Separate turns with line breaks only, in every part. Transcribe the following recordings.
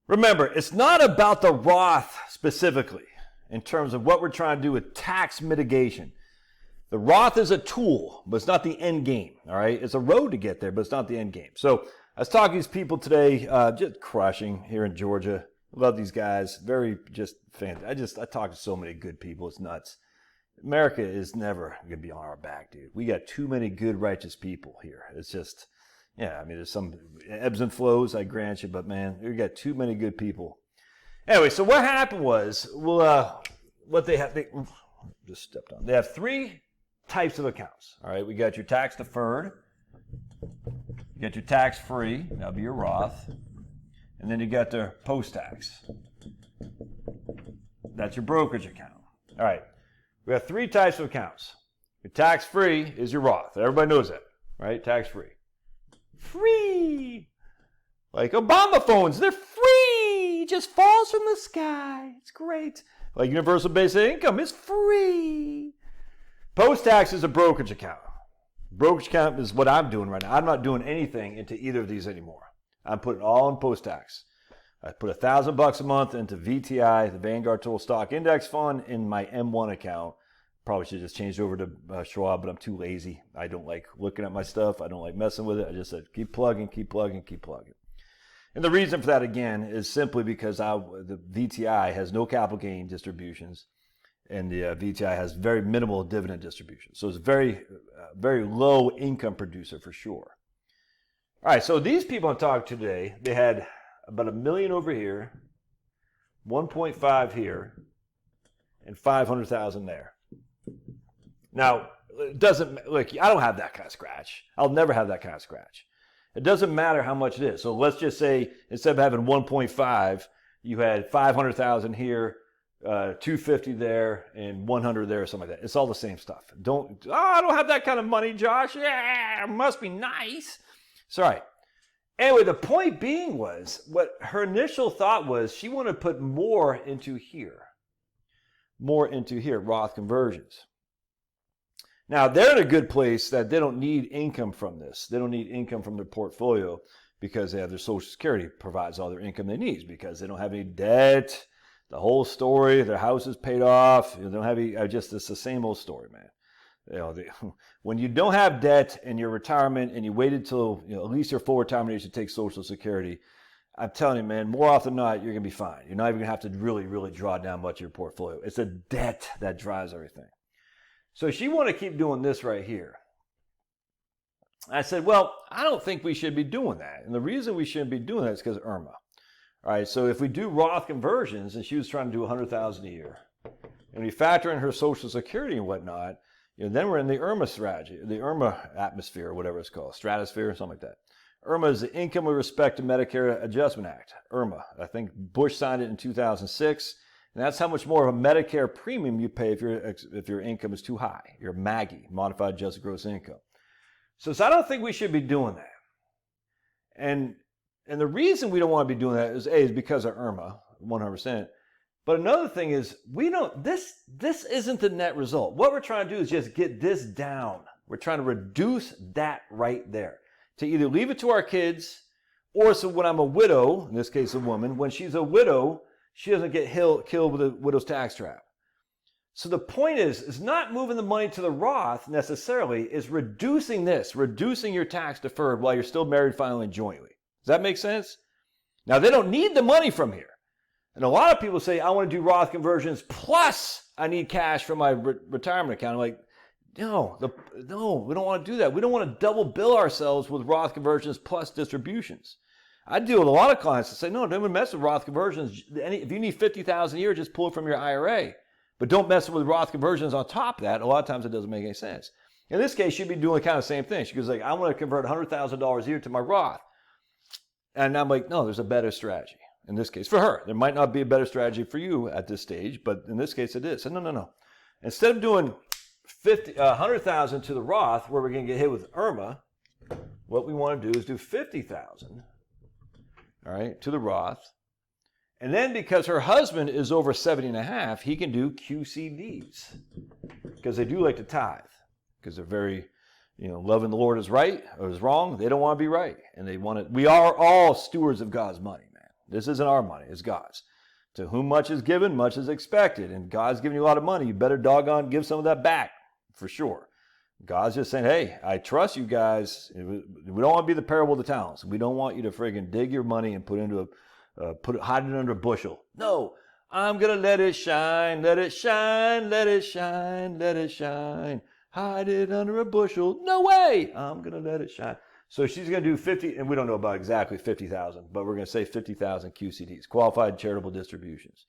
Remember, it's not about the Roth specifically in terms of what we're trying to do with tax mitigation. The Roth is a tool, but it's not the end game, all right? It's a road to get there, but it's not the end game. So I was talking to these people today, just crushing here in Georgia. Love these guys, very just fantastic. I talk to so many good people, it's nuts. America is never going to be on our back, dude. We got too many good, righteous people here. It's just, yeah, I mean, there's some ebbs and flows, I grant you, but man, we got too many good people. Anyway, so what happened was, what they have, just stepped on. They have three types of accounts, all right? We got your tax deferred, you got your tax free, that'll be your Roth, and then you got the post-tax. That's your brokerage account. All right. We have three types of accounts. Your tax-free is your Roth. Everybody knows that, right? Tax-free. Free! Like Obama phones, they're free! It just falls from the sky. It's great. Like universal basic income is free. Post-tax is a brokerage account. Brokerage account is what I'm doing right now. I'm not doing anything into either of these anymore. I'm putting it all in post-tax. I put $1,000 a month into VTI, the Vanguard Total Stock Index Fund, in my M1 account. Probably should just change over to Schwab, but I'm too lazy. I don't like looking at my stuff. I don't like messing with it. I just said, keep plugging, keep plugging, keep plugging. And the reason for that, again, is simply because the VTI has no capital gain distributions, and the VTI has very minimal dividend distributions. So it's a very, very low income producer for sure. All right, so these people I'm talking to today, they had about $1 million over here, 1.5 here, and 500,000 there. Now, it doesn't, look, I don't have that kind of scratch. I'll never have that kind of scratch. It doesn't matter how much it is. So let's just say instead of having 1.5, you had 500,000 here, 250 there, and 100 there, or something like that. It's all the same stuff. I don't have that kind of money, Josh. Yeah, it must be nice. It's all right. Anyway, the point being was, what her initial thought was, she wanted to put more into here, Roth conversions. Now, they're in a good place that they don't need income from this. They don't need income from their portfolio because they have their Social Security provides all their income they need because they don't have any debt. The whole story, their house is paid off. They don't have any, it's the same old story, man. You know, when you don't have debt in your retirement and you waited till at least your full retirement age to take Social Security, I'm telling you, man, more often than not, you're going to be fine. You're not even going to have to really, really draw down much of your portfolio. It's the debt that drives everything. So she wanted to keep doing this right here. I said, well, I don't think we should be doing that. And the reason we shouldn't be doing that is because of IRMAA. All right, so if we do Roth conversions, and she was trying to do $100,000 a year, and we factor in her Social Security and whatnot, then we're in the IRMAA strategy, the IRMAA atmosphere, or whatever it's called, stratosphere, or something like that. IRMAA is the Income with Respect to Medicare Adjustment Act, IRMAA. I think Bush signed it in 2006, and that's how much more of a Medicare premium you pay if your income is too high, your MAGI, Modified Adjusted Gross Income. So I don't think we should be doing that. And the reason we don't want to be doing that is because of IRMAA, 100%. But another thing is, this isn't the net result. What we're trying to do is just get this down. We're trying to reduce that right there. To either leave it to our kids, or so when I'm a widow, in this case a woman, when she's a widow, she doesn't get killed with a widow's tax trap. So the point is not moving the money to the Roth necessarily, is reducing your tax deferred while you're still married, filing jointly. Does that make sense? Now, they don't need the money from here. And a lot of people say, I want to do Roth conversions, plus I need cash from my retirement account. I'm like, no, we don't want to do that. We don't want to double bill ourselves with Roth conversions plus distributions. I deal with a lot of clients that say, no, don't even mess with Roth conversions. If you need $50,000 a year, just pull it from your IRA. But don't mess with Roth conversions on top of that. A lot of times it doesn't make any sense. In this case, she'd be doing kind of the same thing. She goes like, I want to convert $100,000 a year to my Roth. And I'm like, no, there's a better strategy. In this case, for her. There might not be a better strategy for you at this stage, but in this case it is. So no. Instead of doing $100,000 to the Roth, where we're going to get hit with IRMAA, what we want to do is do $50,000, all right, to the Roth. And then because her husband is over 70 and a half, he can do QCDs because they do like to tithe because they're very, loving the Lord is right or is wrong. They don't want to be right. And they want to, we are all stewards of God's money, man. This isn't our money, it's God's. To whom much is given, much is expected. And God's giving you a lot of money. You better doggone give some of that back, for sure. God's just saying, hey, I trust you guys. We don't want to be the parable of the talents. We don't want you to friggin' dig your money and hide it under a bushel. No, I'm going to let it shine, let it shine, let it shine, let it shine. Hide it under a bushel. No way. I'm going to let it shine. So she's going to do 50, and we don't know about exactly 50,000, but we're going to say 50,000 QCDs, qualified charitable distributions.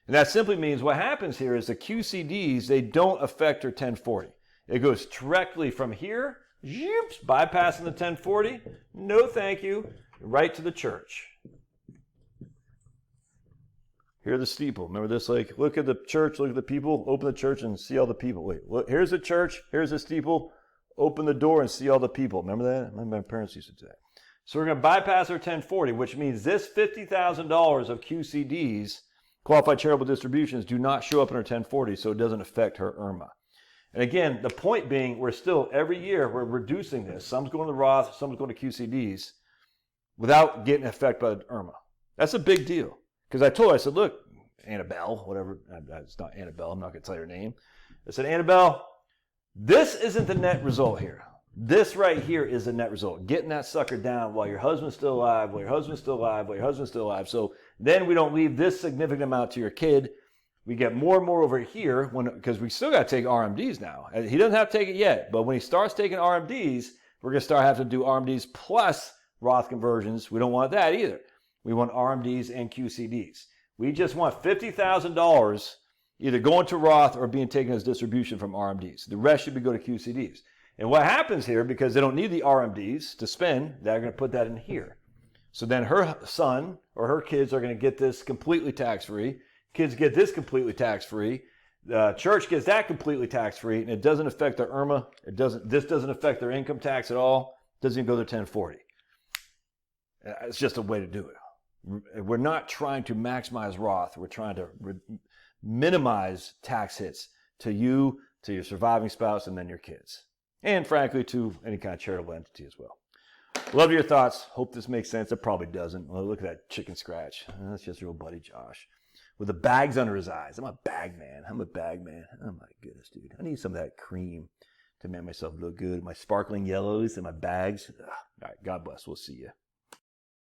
And that simply means what happens here is the QCDs, they don't affect her 1040. It goes directly from here, bypassing the 1040. No, thank you. Right to the church. Here's the steeple. Remember this? Like, look at the church, look at the people, open the church and see all the people. Wait, look, here's the church, here's the steeple, open the door and see all the people. Remember that? My parents used to do that. So we're going to bypass our 1040, which means this $50,000 of QCDs, qualified charitable distributions, do not show up in our 1040, so it doesn't affect her IRMAA. And again, the point being, we're still, every year, we're reducing this. Some's going to Roth, some's going to QCDs without getting affected by the IRMAA. That's a big deal. Because I told her, I said, look, Annabelle, whatever, it's not Annabelle, I'm not going to tell you her name. I said, Annabelle, this isn't the net result here. This right here is the net result. Getting that sucker down while your husband's still alive, while your husband's still alive, while your husband's still alive. So then we don't leave this significant amount to your kid. We get more and more over here because we still got to take RMDs now. He doesn't have to take it yet, but when he starts taking RMDs, we're going to start having to do RMDs plus Roth conversions. We don't want that either. We want RMDs and QCDs. We just want $50,000 either going to Roth or being taken as distribution from RMDs. The rest should be go to QCDs. And what happens here, because they don't need the RMDs to spend, they're going to put that in here. So then her son or her kids are going to get this completely tax-free. Kids get this completely tax-free. The church gets that completely tax-free, and it doesn't affect their IRMAA. This doesn't affect their income tax at all. It doesn't even go to 1040. It's just a way to do it. We're not trying to maximize Roth. We're trying to minimize tax hits to you, to your surviving spouse, and then your kids. And frankly, to any kind of charitable entity as well. Love your thoughts. Hope this makes sense. It probably doesn't. Well, look at that chicken scratch. That's just your old buddy Josh. With the bags under his eyes. I'm a bag man. Oh my goodness, dude. I need some of that cream to make myself look good. My sparkling yellows and my bags. All right, God bless. We'll see you.